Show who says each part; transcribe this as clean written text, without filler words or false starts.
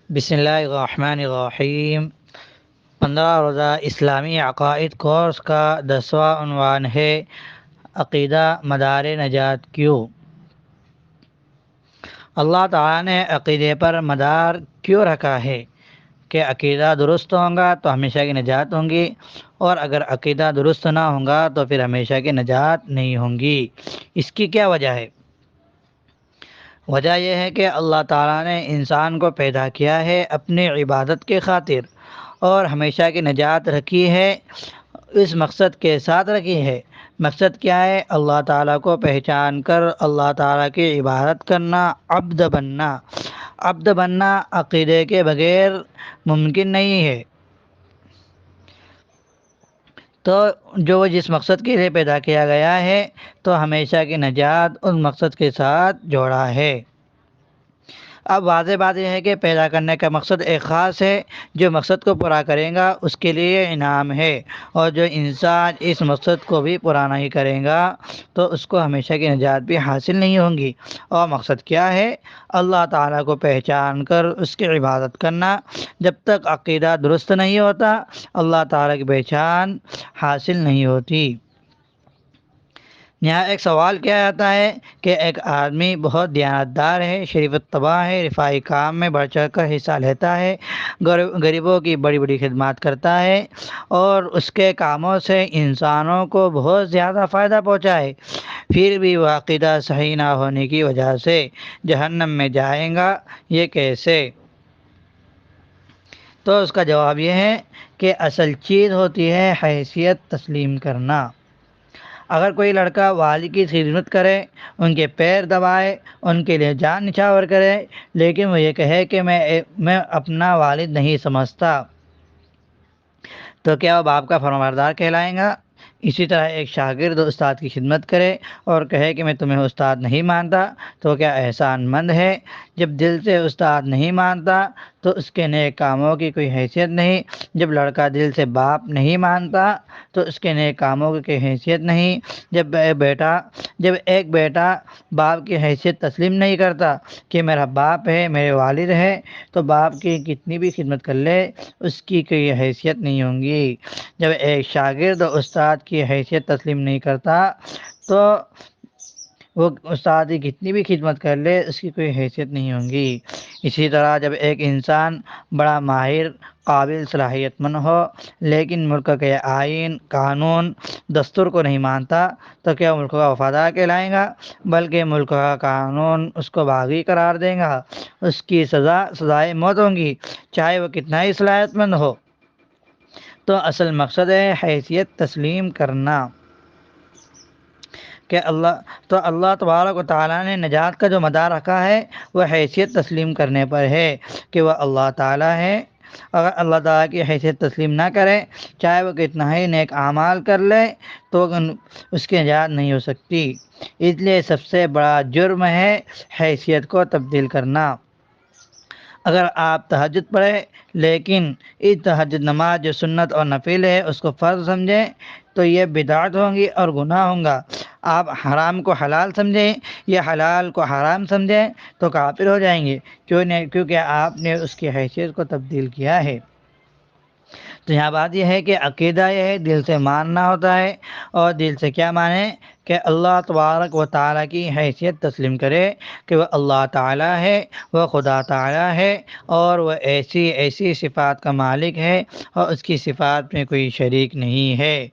Speaker 1: بسم اللہ الرحمن الرحیم۔ 15 روزہ اسلامی عقائد کورس کا 10واں عنوان ہے عقیدہ مدار نجات کیوں؟ اللہ تعالیٰ نے عقیدے پر مدار کیوں رکھا ہے کہ عقیدہ درست ہوگا تو ہمیشہ کی نجات ہوں گی، اور اگر عقیدہ درست نہ ہوگا تو پھر ہمیشہ کی نجات نہیں ہوں گی۔ اس کی کیا وجہ ہے؟ وجہ یہ ہے کہ اللہ تعالیٰ نے انسان کو پیدا کیا ہے اپنی عبادت کے خاطر، اور ہمیشہ کی نجات رکھی ہے اس مقصد کے ساتھ رکھی ہے۔ مقصد کیا ہے؟ اللہ تعالیٰ کو پہچان کر اللہ تعالیٰ کی عبادت کرنا، عبد بننا۔ عبد بننا عقیدے کے بغیر ممکن نہیں ہے۔ تو جو جس مقصد کے لیے پیدا کیا گیا ہے تو ہمیشہ کی نجات اس مقصد کے ساتھ جوڑا ہے۔ اب واضح بات یہ ہے کہ پیدا کرنے کا مقصد ایک خاص ہے، جو مقصد کو پورا کرے گا اس کے لیے انعام ہے، اور جو انسان اس مقصد کو بھی پورا نہیں کرے گا تو اس کو ہمیشہ کی نجات بھی حاصل نہیں ہوں گی۔ اور مقصد کیا ہے؟ اللہ تعالیٰ کو پہچان کر اس کی عبادت کرنا۔ جب تک عقیدہ درست نہیں ہوتا اللہ تعالیٰ کی پہچان حاصل نہیں ہوتی۔ یہاں ایک سوال کیا جاتا ہے کہ ایک آدمی بہت دیانتدار ہے، شریف الطبع ہے، رفاہی کام میں بڑھ چڑھ کر حصہ لیتا ہے، غریبوں کی بڑی بڑی خدمات کرتا ہے، اور اس کے کاموں سے انسانوں کو بہت زیادہ فائدہ پہنچا ہے، پھر بھی وہ عقیدہ صحیح نہ ہونے کی وجہ سے جہنم میں جائے گا، یہ کیسے؟ تو اس کا جواب یہ ہے کہ اصل چیز ہوتی ہے حیثیت تسلیم کرنا۔ اگر کوئی لڑکا والد کی خدمت کرے، ان کے پیر دبائے، ان کے لیے جان نچھاور کرے، لیکن وہ یہ کہے کہ میں اپنا والد نہیں سمجھتا، تو کیا وہ باپ کا فرمانبردار کہلائے گا؟ اسی طرح ایک شاگرد استاد کی خدمت کرے اور کہے کہ میں تمہیں استاد نہیں مانتا، تو کیا احسان مند ہے؟ جب دل سے استاد نہیں مانتا تو اس کے نیک کاموں کی کوئی حیثیت نہیں۔ جب لڑکا دل سے باپ نہیں مانتا تو اس کے نیک کاموں کی کوئی حیثیت نہیں۔ جب ایک بیٹا باپ کی حیثیت تسلیم نہیں کرتا کہ میرا باپ ہے، میرے والد ہے، تو باپ کی کتنی بھی خدمت کر لے اس کی کوئی حیثیت نہیں ہوں گی۔ جب ایک شاگرد استاد کی حیثیت تسلیم نہیں کرتا تو وہ استاد کی کتنی بھی خدمت کر لے اس کی کوئی حیثیت نہیں ہوں گی۔ اسی طرح جب ایک انسان بڑا ماہر، قابل، صلاحیت مند ہو، لیکن ملک کے آئین، قانون، دستور کو نہیں مانتا، تو کیا ملک کا وفادار کہلائے گا؟ بلکہ ملک کا قانون اس کو باغی قرار دے گا، اس کی سزائے موت ہوں گی، چاہے وہ کتنا ہی صلاحیت مند ہو۔ تو اصل مقصد ہے حیثیت تسلیم کرنا کہ اللہ تبارک و تعالیٰ نے نجات کا جو مدار رکھا ہے وہ حیثیت تسلیم کرنے پر ہے کہ وہ اللہ تعالیٰ ہے۔ اگر اللہ تعالیٰ کی حیثیت تسلیم نہ کرے، چاہے وہ کتنا ہی نیک اعمال کر لے، تو اس کی نجات نہیں ہو سکتی۔ اس لیے سب سے بڑا جرم ہے حیثیت کو تبدیل کرنا۔ اگر آپ تہجد پڑھیں لیکن اس تہجد نماز جو سنت اور نفل ہے اس کو فرض سمجھیں تو یہ بدعت ہوگی اور گناہ ہوگا۔ آپ حرام کو حلال سمجھیں یا حلال کو حرام سمجھیں تو کافر ہو جائیں گے، کیونکہ آپ نے اس کی حیثیت کو تبدیل کیا ہے۔ تو یہاں بات یہ ہے کہ عقیدہ یہ ہے دل سے ماننا ہوتا ہے، اور دل سے کیا مانیں؟ کہ اللہ تبارک و تعالیٰ کی حیثیت تسلیم کرے کہ وہ اللہ تعالیٰ ہے، وہ خدا تعالیٰ ہے، اور وہ ایسی ایسی صفات کا مالک ہے اور اس کی صفات میں کوئی شریک نہیں ہے۔